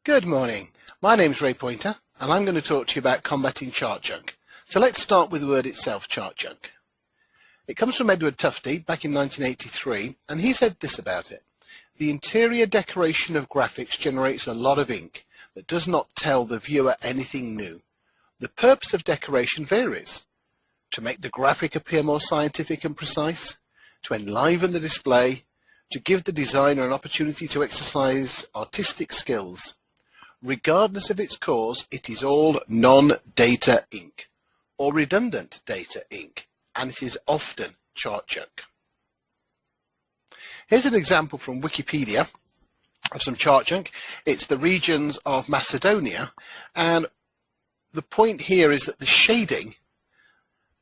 Good morning. My name's Ray Poynter, and I'm going to talk to you about combating ChartJunk. So let's start with the word itself, ChartJunk. It comes from Edward Tufte back in 1983, and he said this about it. The interior decoration of graphics generates a lot of ink that does not tell the viewer anything new. The purpose of decoration varies. To make the graphic appear more scientific and precise, to enliven the display, to give the designer an opportunity to exercise artistic skills. Regardless of its cause, it is all non-data ink or redundant data ink, and it is often ChartJunk. Here's an example from Wikipedia of some ChartJunk. It's the regions of Macedonia, and the point here is that the shading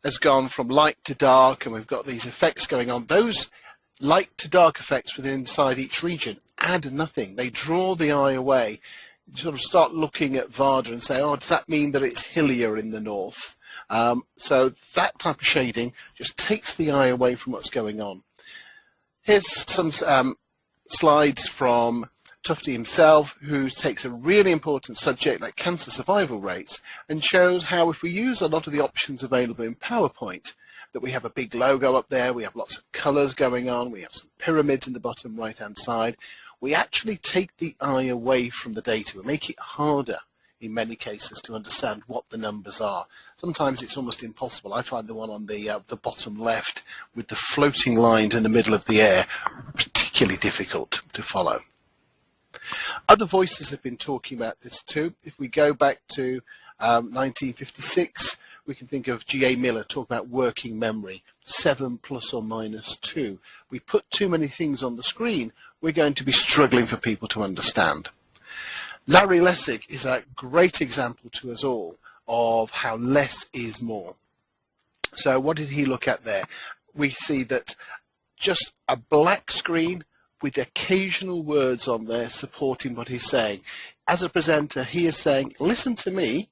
has gone from light to dark, and we've got these effects going on. Those light to dark effects within inside each region add nothing. They draw the eye away. You sort of start looking at Varda and say, oh, does that mean that it's hillier in the north? So that type of shading just takes the eye away from what's going on. Here's some slides from Tufte himself, who takes a really important subject like cancer survival rates and shows how if we use a lot of the options available in PowerPoint, that we have a big logo up there, we have lots of colors going on, we have some pyramids in the bottom right hand side, we actually take the eye away from the data. We make it harder in many cases to understand what the numbers are. Sometimes it's almost impossible. I find the one on the bottom left with the floating lines in the middle of the air particularly difficult to follow. Other voices have been talking about this too. If we go back to 1956, we can think of G.A. Miller talking about working memory, 7 plus or minus 2. We put too many things on the screen, we're going to be struggling for people to understand. Larry Lessig is a great example to us all of how less is more. So what did he look at there? We see that just a black screen with occasional words on there supporting what he's saying. As a presenter, he is saying, listen to me,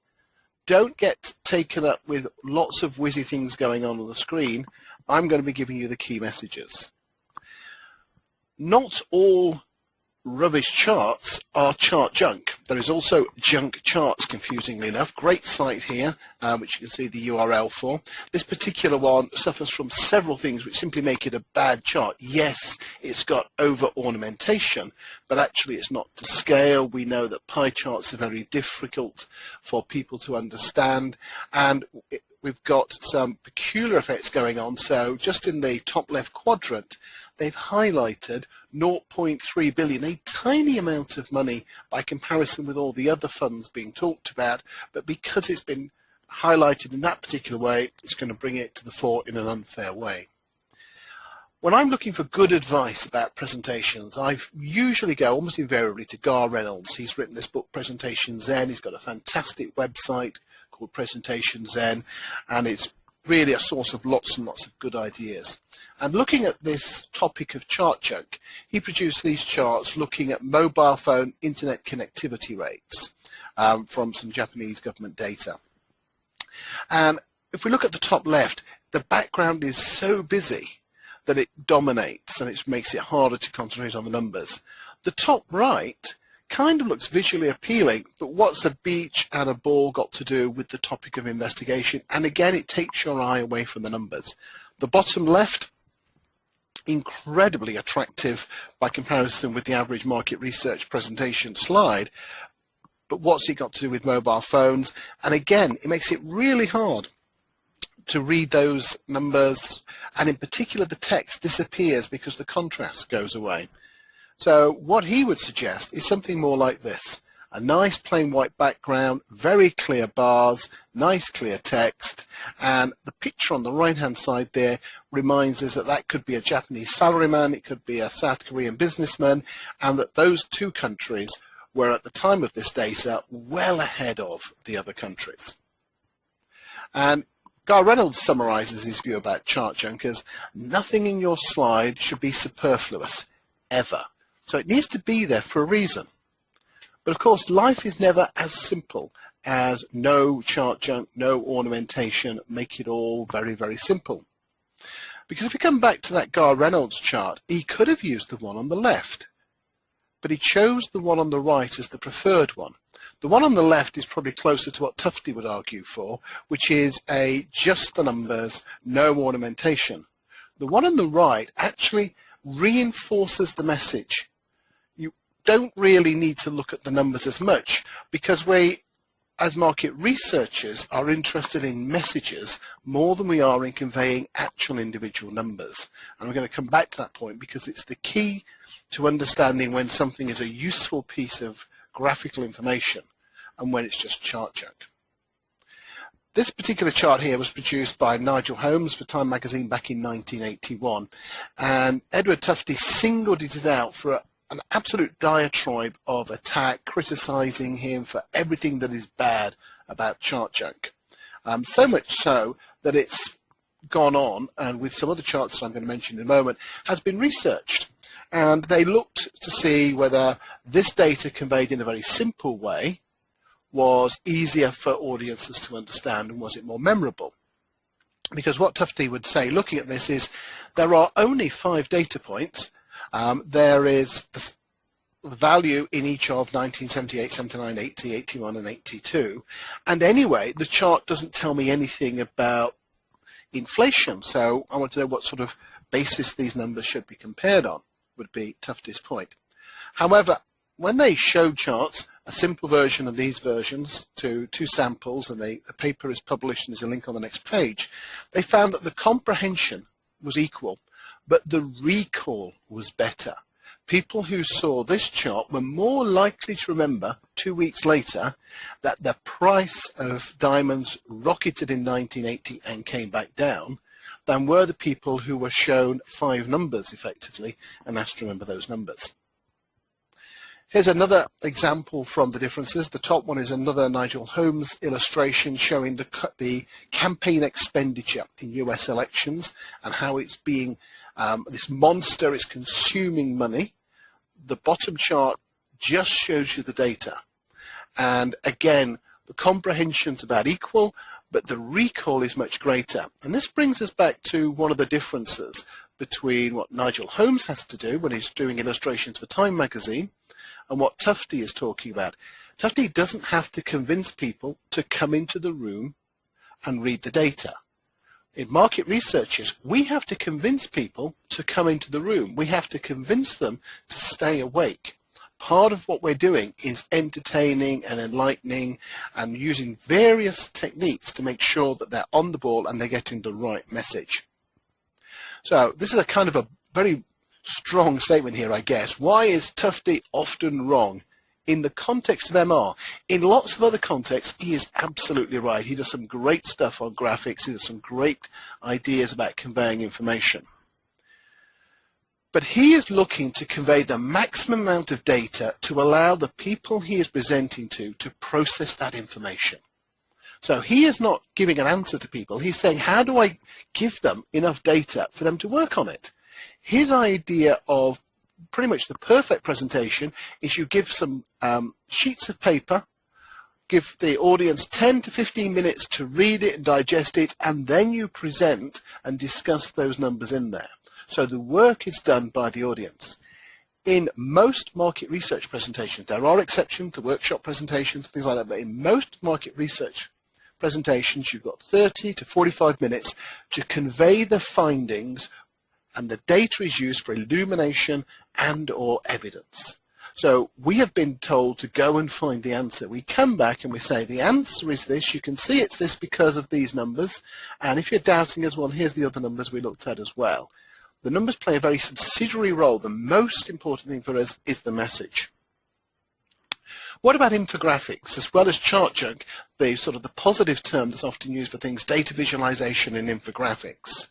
don't get taken up with lots of whizzy things going on the screen. I'm going to be giving you the key messages. Not all rubbish charts are ChartJunk. There is also junk charts, confusingly enough. Great site here, which you can see the URL for. This particular one suffers from several things which simply make it a bad chart. Yes, it's got over ornamentation, but actually it's not to scale. We know that pie charts are very difficult for people to understand, and we've got some peculiar effects going on. So just in the top left quadrant, they've highlighted 0.3 billion, a tiny amount of money by comparison with all the other funds being talked about, but because it's been highlighted in that particular way, it's going to bring it to the fore in an unfair way. When I'm looking for good advice about presentations, I usually go almost invariably to Gar Reynolds. He's written this book, Presentation Zen. He's got a fantastic website called Presentation Zen, and it's really a source of lots and lots of good ideas. And looking at this topic of ChartJunk, he produced these charts looking at mobile phone internet connectivity rates from some Japanese government data. And if we look at the top left, the background is so busy that it dominates and it makes it harder to concentrate on the numbers. The top right kind of looks visually appealing, but what's a beach and a ball got to do with the topic of investigation? And again, it takes your eye away from the numbers. The bottom left, incredibly attractive by comparison with the average market research presentation slide, but what's it got to do with mobile phones? And again, it makes it really hard to read those numbers, and in particular the text disappears because the contrast goes away. So what he would suggest is something more like this: a nice plain white background, very clear bars, nice clear text, and the picture on the right hand side there reminds us that that could be a Japanese salaryman, it could be a South Korean businessman, and that those two countries were at the time of this data well ahead of the other countries. And Gar Reynolds summarizes his view about ChartJunk as nothing in your slide should be superfluous, ever. So it needs to be there for a reason. But of course, life is never as simple as no ChartJunk, no ornamentation, make it all very, very simple. Because if we come back to that Gar Reynolds chart, he could have used the one on the left. but he chose the one on the right as the preferred one. The one on the left is probably closer to what Tufte would argue for, which is just the numbers, no ornamentation. The one on the right actually reinforces the message. You don't really need to look at the numbers as much, because we, as market researchers, are interested in messages more than we are in conveying actual individual numbers. And we're going to come back to that point because it's the key to understanding when something is a useful piece of graphical information and when it's just chart junk. This particular chart here was produced by Nigel Holmes for Time magazine back in 1981, and Edward Tufte singled it out for an absolute diatribe of attack, criticizing him for everything that is bad about chart junk. So much so that it's gone on, and with some other charts that I'm going to mention in a moment, has been researched. And they looked to see whether this data conveyed in a very simple way was easier for audiences to understand, and was it more memorable? Because what Tufte would say looking at this is there are only 5 data points. There is the value in each of 1978, 79, 80, 81 and 82, and anyway the chart doesn't tell me anything about inflation, so I want to know what sort of basis these numbers should be compared on, would be Tufte's point. However, when they showed charts, a simple version of these versions to 2 samples, and the paper is published and there's a link on the next page, they found that the comprehension was equal, but the recall was better. People who saw this chart were more likely to remember 2 weeks later that the price of diamonds rocketed in 1980 and came back down than were the people who were shown 5 numbers effectively and asked to remember those numbers. Here's another example from the differences. The top one is another Nigel Holmes illustration showing the campaign expenditure in US elections and how it's being, this monster is consuming money. The bottom chart just shows you the data. And again, the comprehension's about equal, but the recall is much greater. And this brings us back to one of the differences between what Nigel Holmes has to do when he's doing illustrations for Time magazine and what Tufte is talking about. Tufte doesn't have to convince people to come into the room and read the data. In market researchers, we have to convince people to come into the room. We have to convince them to stay awake. Part of what we're doing is entertaining and enlightening and using various techniques to make sure that they're on the ball and they're getting the right message. So this is a kind of a very strong statement here, I guess. Why is Tufte often wrong? In the context of MR, in lots of other contexts, he is absolutely right. He does some great stuff on graphics. He does some great ideas about conveying information. But he is looking to convey the maximum amount of data to allow the people he is presenting to process that information. So he is not giving an answer to people. He's saying, how do I give them enough data for them to work on it? His idea of pretty much the perfect presentation is you give some sheets of paper, give the audience 10 to 15 minutes to read it and digest it, and then you present and discuss those numbers in there. So the work is done by the audience. In most market research presentations, there are exceptions to workshop presentations, things like that, but in most market research presentations, you've got 30 to 45 minutes to convey the findings, and the data is used for illumination and or evidence. So we have been told to go and find the answer. We come back and we say the answer is this. You can see it's this because of these numbers. And if you're doubting us, well, here's the other numbers we looked at as well. The numbers play a very subsidiary role. The most important thing for us is the message. What about infographics? As well as ChartJunk, the sort of the positive term that's often used for things, data visualization and infographics.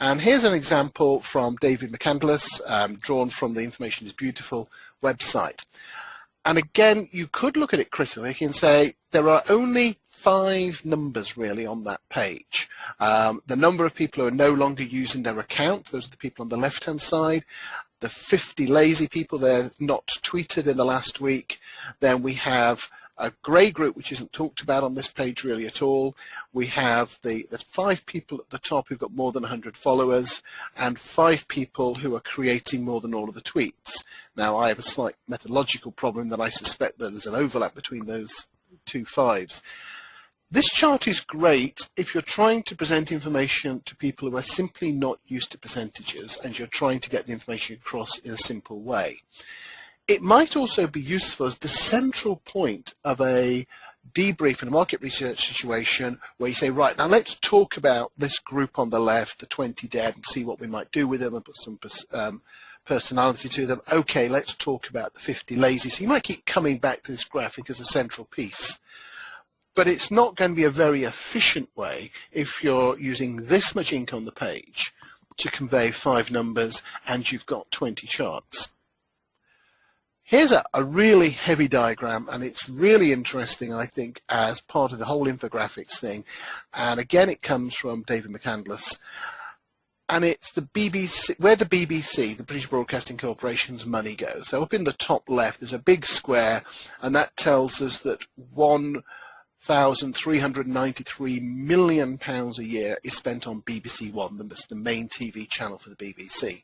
And here's an example from David McCandless, drawn from the Information is Beautiful website. And again, you could look at it critically and say there are only 5 numbers really on that page. The number of people who are no longer using their account, those are the people on the left-hand side. The 50 lazy people, they're not tweeted in the last week. Then we have a grey group which isn't talked about on this page really at all. We have the 5 people at the top who've got more than 100 followers and 5 people who are creating more than all of the tweets. Now I have a slight methodological problem that I suspect that there's an overlap between those 2 5s. This chart is great if you're trying to present information to people who are simply not used to percentages and you're trying to get the information across in a simple way. It might also be useful as the central point of a debrief in a market research situation where you say, right, now let's talk about this group on the left, the 20 dead, and see what we might do with them and put some personality to them. Okay, let's talk about the 50 lazy. So you might keep coming back to this graphic as a central piece. But it's not going to be a very efficient way if you're using this much ink on the page to convey 5 numbers and you've got 20 charts. Here's a really heavy diagram, and it's really interesting, I think, as part of the whole infographics thing. And again, it comes from David McCandless. And it's the BBC, where the BBC, the British Broadcasting Corporation's money goes. So up in the top left, there's a big square, and that tells us that £1,393 million a year is spent on BBC One, the main TV channel for the BBC.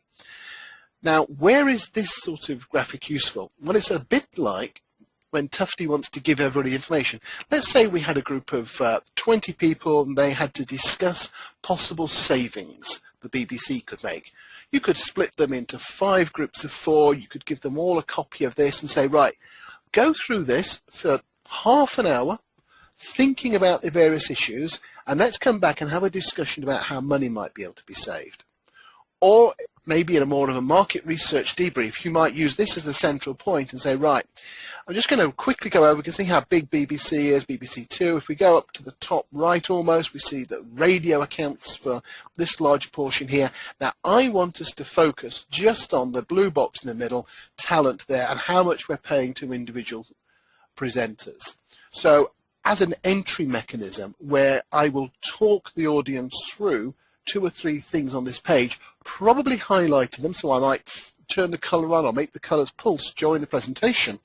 Now, where is this sort of graphic useful? Well, it's a bit like when Tufty wants to give everybody information. Let's say we had a group of 20 people and they had to discuss possible savings the BBC could make. You could split them into 5 groups of 4. You could give them all a copy of this and say, right, go through this for half an hour, thinking about the various issues, and let's come back and have a discussion about how money might be able to be saved. Or maybe in a more of a market research debrief, you might use this as the central point and say, right, I'm just going to quickly go over, we can see how big BBC is, BBC Two. If we go up to the top right almost, we see that radio accounts for this large portion here. Now, I want us to focus just on the blue box in the middle, talent there, and how much we're paying to individual presenters. So as an entry mechanism where I will talk the audience through 2 or 3 things on this page, probably highlighting them, so I might turn the colour on or make the colours pulse during the presentation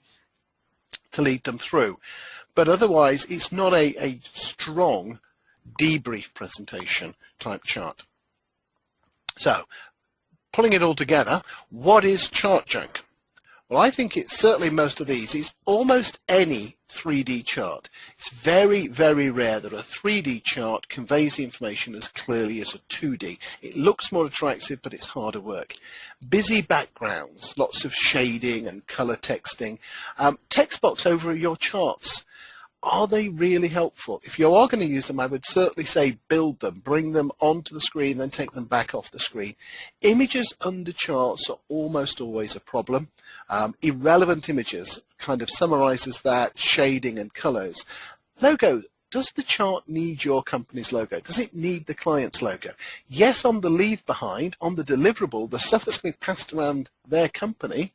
to lead them through. But otherwise, it's not a strong debrief presentation type chart. So, pulling it all together, what is ChartJunk? Well, I think it's certainly most of these. It's almost any 3D chart. It's very, very rare that a 3D chart conveys the information as clearly as a 2D. It looks more attractive, but it's harder work. Busy backgrounds, lots of shading and color texting. Text box over your charts. Are they really helpful? If you are going to use them, I would certainly say build them, bring them onto the screen, then take them back off the screen. Images under charts are almost always a problem. Irrelevant images kind of summarizes that, shading and colors. Logo, does the chart need your company's logo? Does it need the client's logo? Yes, on the leave behind, on the deliverable, the stuff that's going to be passed around their company,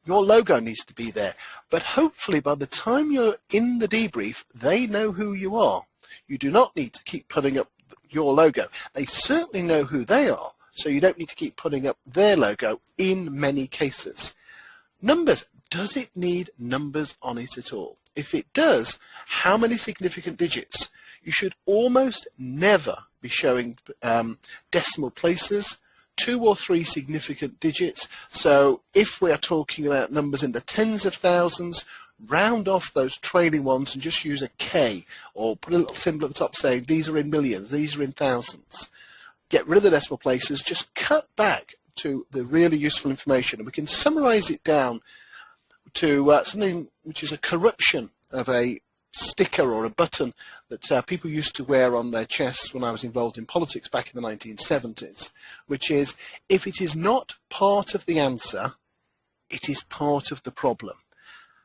your logo needs to be there. But hopefully by the time you're in the debrief, they know who you are. You do not need to keep putting up your logo. They certainly know who they are, so you don't need to keep putting up their logo in many cases. Numbers. Does it need numbers on it at all? If it does, how many significant digits? You should almost never be showing decimal places. 2 or 3 significant digits. So if we are talking about numbers in the tens of thousands, round off those trailing ones and just use a K or put a little symbol at the top saying these are in millions, these are in thousands. Get rid of the decimal places, just cut back to the really useful information, and we can summarize it down to something which is a corruption of a sticker or a button that people used to wear on their chests when I was involved in politics back in the 1970s, which is, if it is not part of the answer, it is part of the problem.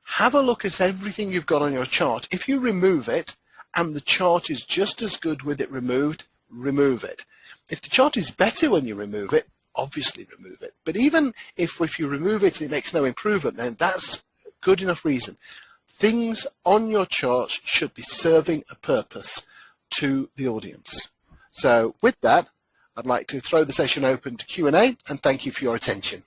Have a look at everything you've got on your chart. If you remove it and the chart is just as good with it removed, remove it. If the chart is better when you remove it, obviously remove it. But even if you remove it and it makes no improvement, then that's good enough reason. Things on your charts should be serving a purpose to the audience. So with that, I'd like to throw the session open to Q&A, and thank you for your attention.